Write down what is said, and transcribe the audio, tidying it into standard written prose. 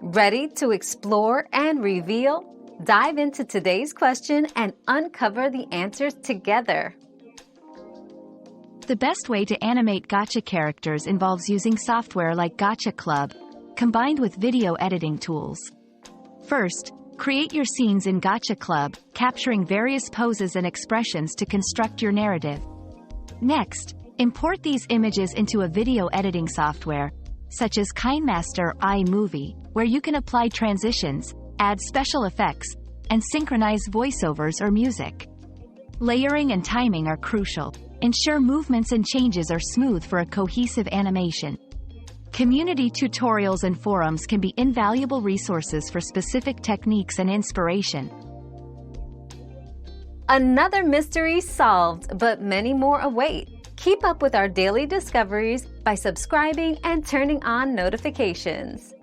Ready to explore and reveal? Dive into today's question and uncover the answers together. The best way to animate gacha characters involves using software like Gacha Club, combined with video editing tools. First, create your scenes in Gacha Club, capturing various poses and expressions to construct your narrative. Next, import these images into a video editing software, such as KineMaster iMovie, where you can apply transitions, add special effects, and synchronize voiceovers or music. Layering and timing are crucial. Ensure movements and changes are smooth for a cohesive animation. Community tutorials and forums can be invaluable resources for specific techniques and inspiration. Another mystery solved, but many more await. Keep up with our daily discoveries by subscribing and turning on notifications.